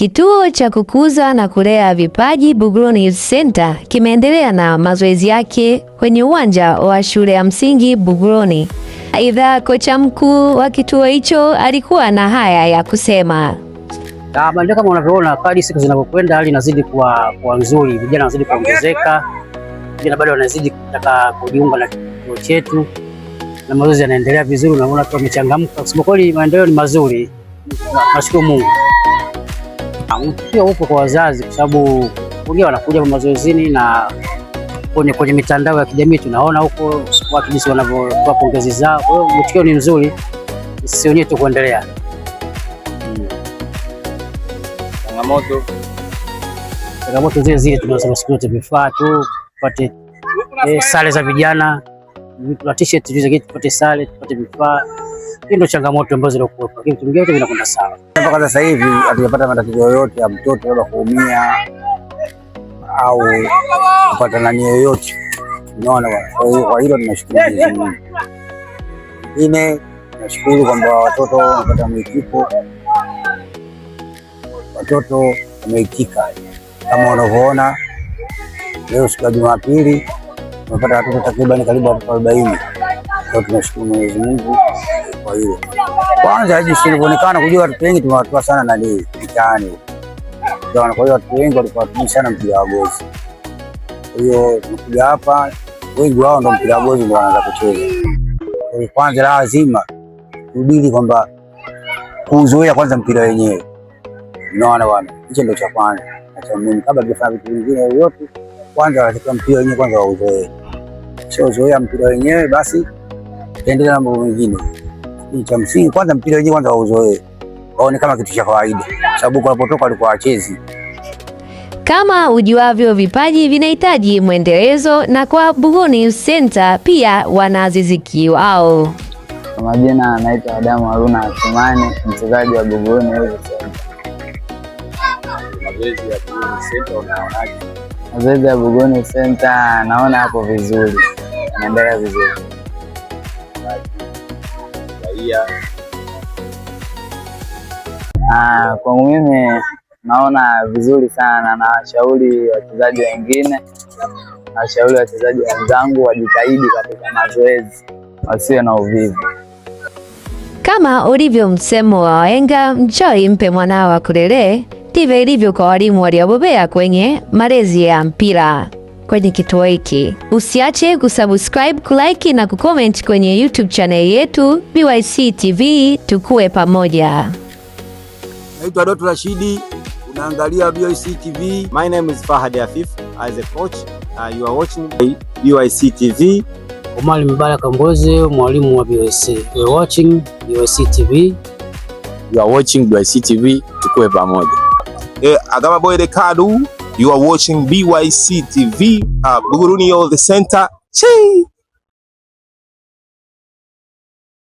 Kituo cha kukuza na kulea vipaji Buguruni Youth Center kimeendelea na mazoezi yake kwenye uwanja wa shule ya msingi Buguruni. Aidha, kocha mkuu wa kituo hicho alikuwa na haya ya kusema. Ndio kama unavyoona, kadri siku zinavyokwenda hali inazidi kuwa nzuri, vijana wanazidi kuongezeka, vijana bado wanazidi kutaka kujiunga na kituo chetu na mazoezi yanaendelea vizuri, na unaona tu wamechangamka. Kusema kweli maendeleo ni mazuri. Nashukuru Mungu. Pia upo kwa wazazi kwa sababu wengine wanakuja mazoezini na kwenye mitandao ya kijamii tunaona huko watu jinsi wanavyotoa pongezi zao. Kwa hiyo mwitikio ni mzuri, sisi wenyewe tu kuendelea. Changamoto zile tunasema siku zote vifaa tu, tupate sare za vijana, tuna t-shirt tupate sare, tupate vifaa. Hiyo ndio changamoto ambazo zinakuwa, lakini vitu vingine vinakwenda sawa. Mpaka sasa hivi hatujapata matatizo yoyote ya mtoto labda kuumia au kupata nani yoyote. Unaona bwana. Kwa hilo tunashukuru Mwenyezi Mungu. Ingine nashukuru kwamba watoto wanapata mwitiko. Watoto wameitika kama unavyoona leo siku ya Jumapili tumepata watoto takriban karibu 40. Kwa tunashukuru Mwenyezi Mungu kwa hilo. Kwanza jinsi ilivyoonekana kujua watu wengi tumewatoa sana na leo mtaani. Kwa hiyo watu wengi walikuwa watumii sana mpira wa gozi. Kwa hiyo tunakuja hapa wengi wao ndio mpira wa gozi ndio wanaanza kucheza. Kwa hiyo kwanza lazima tudili kwamba kuzoea kwanza mpira wenyewe. Unaona bwana, hicho ndio cha kwanza. Acha mimi kabla tujafanya vitu vingine yote, kwanza wanataka mpira wenyewe kwanza wauzoee. Sio zoea mpira wenyewe basi tuendelee na mambo mengine. Ni cha msingi kwanza mpira wenyewe kwanza wauzoee. Waone kama kitu cha kawaida. Sababu walipotoka walikuwa wachezi. Kama ujuavyo, vipaji vinahitaji mwendelezo, na kwa Buguruni Youth Center pia wana ziziki wao. Kwa majina anaitwa Adamu Haruna Athumani, mchezaji wa Buguruni Youth Center. Mazoezi ya Buguruni Center unaonaje? Mazoezi ya Buguruni Center naona hapo vizuri. Yanaendelea vizuri. Kwa mimi naona vizuri sana, na washauri wachezaji wengine, na washauri wachezaji wenzangu wajitahidi katika mazoezi, wasiwe na uvivu. Kama ulivyo msemo wa wahenga, mchawi mpe mwanao akulelee, ndivyo ilivyo kwa walimu waliobobea kwenye malezi ya mpira kwenye kituo hiki. Usiache kusubscribe, kulike na kucomment kwenye YouTube channel yetu BYC TV, tukue pamoja. Naitwa Doto Rashidi, unaangalia BYC TV. My name is Fahad Afif as a coach. You are watching BYC TV. Omar Mbaraka Mboze, mwalimu wa BYC. You are watching BYC TV. You are watching BYC TV, tukue pamoja. Agama Boy de Kadu, you are watching BYC TV, Buguruni Youth Center. Chee!